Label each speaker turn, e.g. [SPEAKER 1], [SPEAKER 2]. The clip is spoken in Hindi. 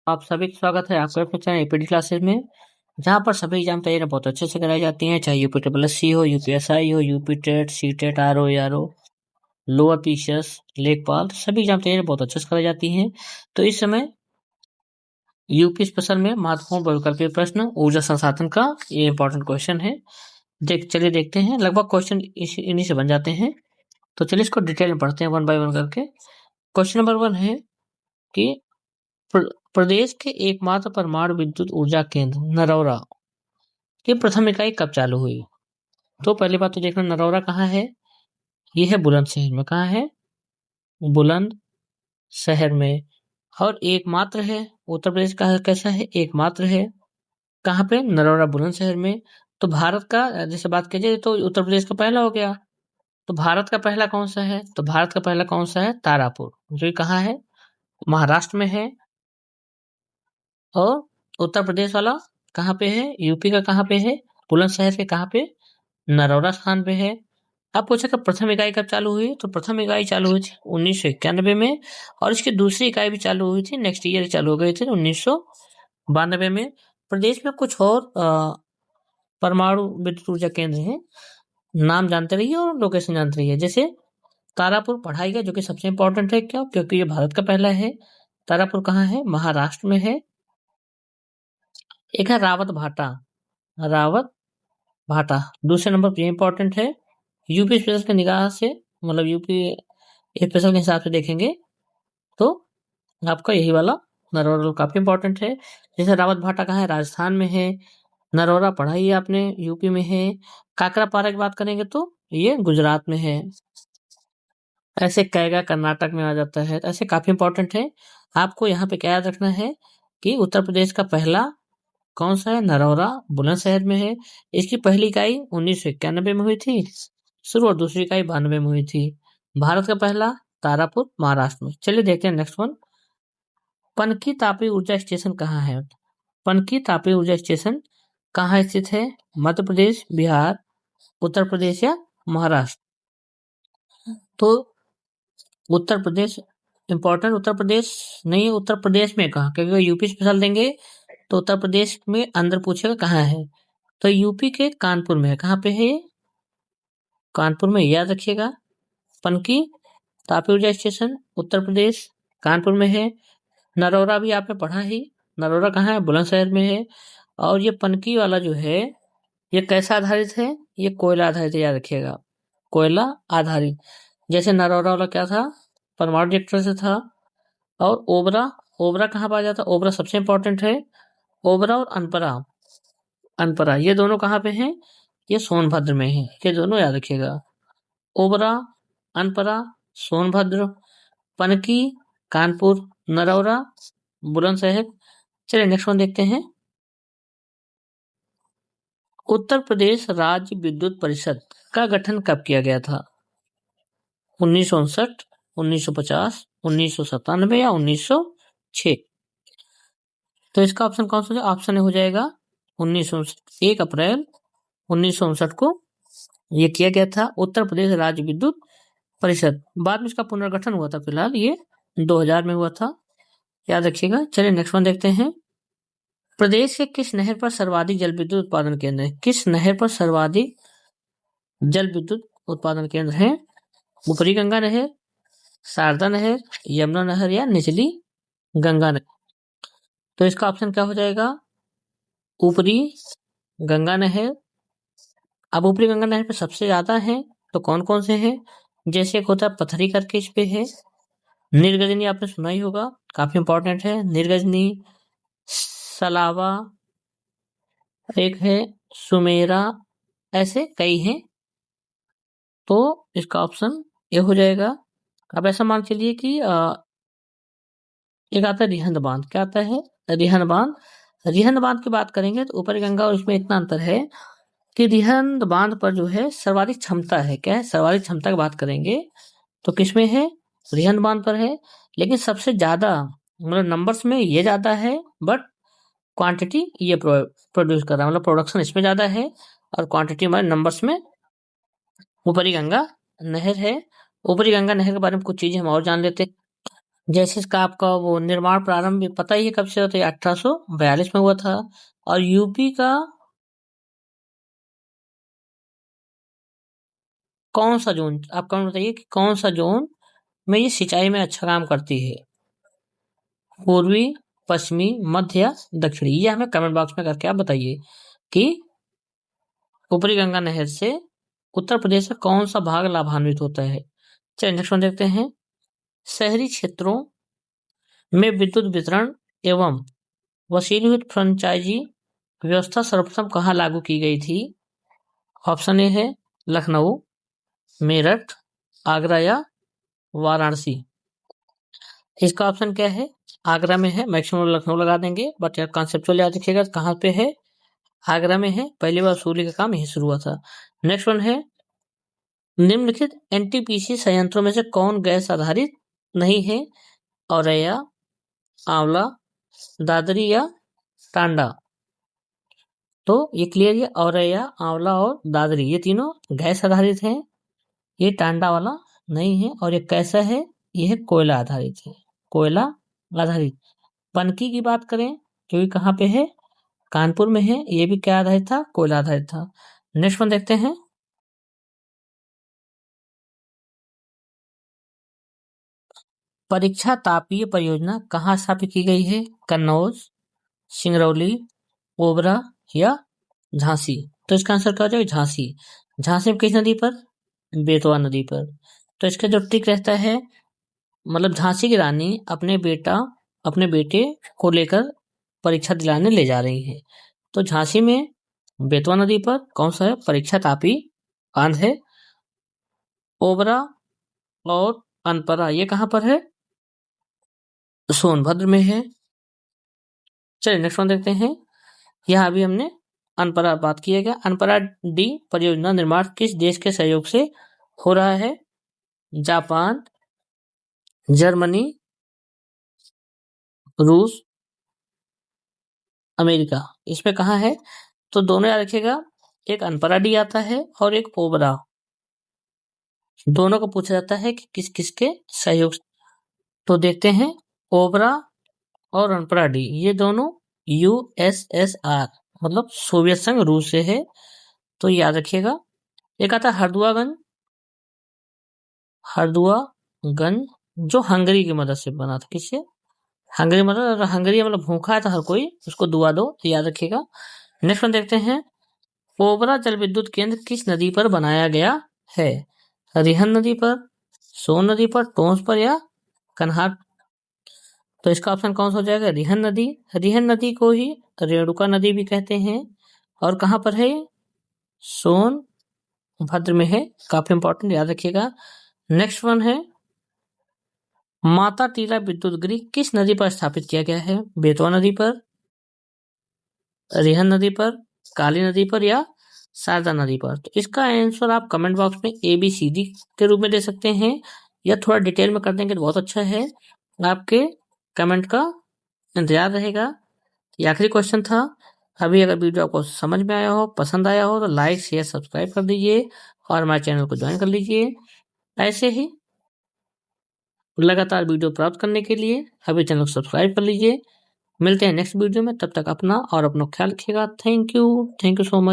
[SPEAKER 1] आप सभी का स्वागत है आपके अपने चैनल यूपीडी क्लासेस में। जहां पर सभी एग्जाम तैयारियां बहुत अच्छे से कराई जाती हैं, चाहे यूपी ट्रिपल एस सी हो, यूपीएसआई हो, UP TET, CTET, R O, lower PCS, लेखपाल, सभी एग्जाम तैयारियां बहुत अच्छे से कराई जाती हैं। तो इस समय यूपी स्पेशल में महत्वपूर्ण बहुविकल्पीय प्रश्न ऊर्जा संसाधन का ये इंपॉर्टेंट क्वेश्चन है। चलिए देखते हैं, लगभग क्वेश्चन इन्हीं से बन जाते हैं। तो चलिए इसको डिटेल में पढ़ते हैं वन बाय वन करके। क्वेश्चन नंबर 1 है कि प्रदेश के एकमात्र परमाणु विद्युत ऊर्जा केंद्र नरौरा की प्रथम इकाई कब चालू हुई? तो पहली बात तो देखना, नरौरा कहाँ है। ये है बुलंदशहर में। कहाँ है? बुलंदशहर में। और एकमात्र है, उत्तर प्रदेश का कैसा है? एकमात्र है। कहाँ पे? नरौरा, बुलंदशहर में। तो भारत का जैसे बात की जाए तो उत्तर प्रदेश का पहला हो गया। तो भारत का पहला कौन सा है? तो भारत का पहला कौन सा है? तारापुर, जो कहाँ है? महाराष्ट्र में है। और उत्तर प्रदेश वाला कहाँ पे है? यूपी का कहाँ पे है? बुलंदशहर के कहाँ पे? नरौरा स्थान पे है। अब पूछा कि प्रथम इकाई कब चालू हुई? तो प्रथम इकाई चालू हुई थी 1991 में, और इसकी दूसरी इकाई भी चालू हुई थी, नेक्स्ट ईयर चालू हो गई थी 1992 में। प्रदेश में कुछ और परमाणु विद्युत ऊर्जा केंद्र हैं, नाम जानते रहिए और लोकेशन जानते रहिए। जैसे तारापुर पढ़ाई का, जो कि सबसे इंपॉर्टेंट है। क्यों? क्योंकि ये भारत का पहला है। तारापुर कहाँ है? महाराष्ट्र में है। एक है रावत भाटा, रावत भाटा। दूसरे नंबर पर इंपॉर्टेंट है। यूपी स्पेशल की निगाह से, मतलब यूपी स्पेशल के हिसाब से देखेंगे तो आपका यही वाला नरौरा काफी इंपॉर्टेंट है। जैसे रावत भाटा कहाँ है? राजस्थान में है। नरौरा पढ़ा ही आपने, यूपी में है। काकरापारा की बात करेंगे तो ये गुजरात में है। ऐसे कैगा कर्नाटक में आ जाता है। ऐसे काफी इंपॉर्टेंट है। आपको यहाँ पे क्या याद रखना है कि उत्तर प्रदेश का पहला कौन सा है? नरौरा, बुलंदशहर में है। इसकी पहली इकाई 1991 में हुई थी शुरू, और दूसरी इकाई 92 में हुई थी। भारत का पहला तारापुर, महाराष्ट्र में। चलिए देखते हैं नेक्स्ट वन। पनकी तापी ऊर्जा स्टेशन कहाँ है? पनकी तापी ऊर्जा स्टेशन कहाँ स्थित है? मध्य प्रदेश, बिहार, उत्तर प्रदेश या महाराष्ट्र? तो उत्तर प्रदेश इंपॉर्टेंट। उत्तर प्रदेश नहीं है, उत्तर प्रदेश में कहाँ? क्योंकि यूपी स्पेशल देंगे तो उत्तर प्रदेश में अंदर पूछेगा कहाँ है। तो यूपी के कानपुर में है। कहाँ पे है ये? कानपुर में, याद रखिएगा। पनकी तापी ऊर्जा स्टेशन उत्तर प्रदेश, कानपुर में है। नरौरा भी आपने पढ़ा ही। नरौरा कहाँ है? बुलंदशहर में है। और ये पनकी वाला जो है, ये कैसा आधारित है? ये कोयला आधारित है, याद रखिएगा। कोयला आधारित। जैसे नरौरा वाला क्या था? परमाणु रिएक्टर से था। और ओबरा, ओबरा कहाँ पाया जाता है? ओबरा सबसे इंपॉर्टेंट है। ओबरा और अनपरा, अनपरा ये दोनों कहाँ पे हैं? ये सोनभद्र में है। ये दोनों याद रखिएगा। ओबरा, अनपरा, सोनभद्र, पनकी, कानपुर, नरौरा, बुलंदशहर। चलिए नेक्स्ट वन देखते हैं। उत्तर प्रदेश राज्य विद्युत परिषद का गठन कब किया गया था? 1959, 1950, 1997 या 1906? तो इसका ऑप्शन कौन सा? ऑप्शन हो जाएगा 1959। 1 अप्रैल 1959 को ये किया गया था, उत्तर प्रदेश राज्य विद्युत परिषद। बाद में इसका पुनर्गठन हुआ था, फिलहाल ये 2000 में हुआ था, याद रखिएगा। चलिए नेक्स्ट वन देखते हैं। प्रदेश के किस नहर पर सर्वाधिक जल विद्युत उत्पादन केंद्र है? किस नहर पर सर्वाधिक जल विद्युत उत्पादन केंद्र है? ऊपरी गंगा नहर, शारदा नहर, यमुना नहर या निचली गंगा नहर? तो इसका ऑप्शन क्या हो जाएगा? ऊपरी गंगा नहर। अब ऊपरी गंगा नहर पे सबसे ज्यादा है तो कौन कौन से हैं? जैसे एक होता है पथरी करके, इस पे है। निर्गजनी आपने सुना ही होगा, काफी इंपॉर्टेंट है। निर्गजनी, सलावा, एक है सुमेरा, ऐसे कई हैं। तो इसका ऑप्शन ये हो जाएगा। अब ऐसा मान चलिए कि एक आता है रिहंद बांध। क्या आता है? रिहंद बांध। रिहंद बांध की बात करेंगे तो ऊपरी गंगा और इसमें इतना अंतर है कि रिहंद बांध पर जो है सर्वाधिक क्षमता है। क्या है? सर्वाधिक क्षमता की बात करेंगे तो किसमें है? रिहंद बांध पर है। लेकिन सबसे ज्यादा, मतलब नंबर्स में ये ज्यादा है, बट क्वांटिटी ये प्रोड्यूस कर रहा है, मतलब प्रोडक्शन इसमें ज्यादा है और क्वांटिटी हमारे नंबर्स में ऊपरी गंगा नहर है। ऊपरी गंगा नहर के बारे में कुछ चीजें हम और जान लेते हैं। जैसे इसका आपका वो निर्माण प्रारंभ भी पता ही है कब से होता है, 1842 में हुआ था। और यूपी का कौन सा जोन, आप कमेंट बताइए कि कौन सा जोन में ये सिंचाई में अच्छा काम करती है, पूर्वी, पश्चिमी, मध्य या दक्षिणी। ये हमें कमेंट बॉक्स में करके आप बताइए कि ऊपरी गंगा नहर से उत्तर प्रदेश का कौन सा भाग लाभान्वित होता है। चलिए नेक्स्ट वन देखते हैं। शहरी क्षेत्रों में विद्युत वितरण एवं वसीलीभूत फ्रेंचाइजी व्यवस्था सर्वप्रथम कहाँ लागू की गई थी। ऑप्शन ए है लखनऊ, मेरठ, आगरा या वाराणसी। इसका ऑप्शन क्या है, आगरा में है, मैक्सिमम लखनऊ लगा देंगे, बट यार कॉन्सेप्चुअल याद रखिएगा कहाँ पे है, आगरा में है। पहली बार वसूली का काम यहीं शुरू हुआ था। नेक्स्ट वन है, निम्नलिखित एनटीपीसी संयंत्रों में से कौन गैस आधारित नहीं है। औरैया, आंवला, दादरी या टांडा। तो ये क्लियर है, औरैया, आंवला और दादरी ये तीनों गैस आधारित हैं। ये टांडा वाला नहीं है। और ये कैसा है, ये है कोयला आधारित है, कोयला आधारित। पनकी की बात करें तो ये कहाँ पे है, कानपुर में है। ये भी क्या आधारित था, कोयला आधारित था। नेक्स्ट वन देखते हैं। परीक्षा तापीय परियोजना कहाँ स्थापित की गई है, कन्नौज, सिंगरौली, ओबरा या झांसी। तो इसका आंसर क्या हो जाएगा, झांसी। झांसी में किस नदी पर, बेतवा नदी पर। तो इसका जो ट्रिक रहता है, मतलब झांसी की रानी अपने बेटे को लेकर परीक्षा दिलाने ले जा रही है। तो झांसी में बेतवा नदी पर कौन सा है, परीक्षा तापी बांध है। ओबरा और अनपरा ये कहाँ पर है, सोनभद्र में है। चलिए नेक्स्ट वन देखते हैं। यहाँ अभी हमने अनपरा बात किया गया। अनपरा डी परियोजना निर्माण किस देश के सहयोग से हो रहा है, जापान, जर्मनी, रूस, अमेरिका। इसमें कहाँ है, तो दोनों याद रखिएगा, एक अनपरा डी आता है और एक ओबरा। दोनों को पूछा जाता है कि किस किस के सहयोग। तो देखते हैं, ओबरा और अनपरा डी ये दोनों यूएसएसआर मतलब सोवियत संघ रूस से है। तो याद रखिएगा। एक आता है हरदुआगंज जो हंगरी की मदद से बना था, किससे, हंगरी मदद, हंगरी मतलब भूखा है तो हर कोई उसको दुआ दो, तो याद रखिएगा। नेक्स्ट वन देखते हैं। पोबरा जल विद्युत केंद्र किस नदी पर बनाया गया है, रिहन नदी पर, सोन नदी पर, टोंस पर या कन्हार। तो इसका ऑप्शन कौन सा हो जाएगा, रिहन नदी। रिहन नदी को ही रेणुका नदी भी कहते हैं। और कहाँ पर है, सोनभद्र में है। काफी इंपॉर्टेंट, याद रखिएगा। नेक्स्ट वन है, माता टीला विद्युत गृह किस नदी पर स्थापित किया गया है, बेतवा नदी पर, रिहन नदी पर, काली नदी पर या शारदा नदी पर। तो इसका आंसर आप कमेंट बॉक्स में ABCD के रूप में दे सकते हैं, या थोड़ा डिटेल में कर देंगे तो बहुत अच्छा है। आपके कमेंट का इंतजार रहेगा। ये आखिरी क्वेश्चन था। अभी अगर वीडियो आपको समझ में आया हो, पसंद आया हो, तो लाइक शेयर सब्सक्राइब कर दीजिए और हमारे चैनल को ज्वाइन कर लीजिए। ऐसे ही लगातार वीडियो प्राप्त करने के लिए अभी चैनल को सब्सक्राइब कर लीजिए। मिलते हैं नेक्स्ट वीडियो में, तब तक अपना और अपना ख्याल रखिएगा। Thank you so much.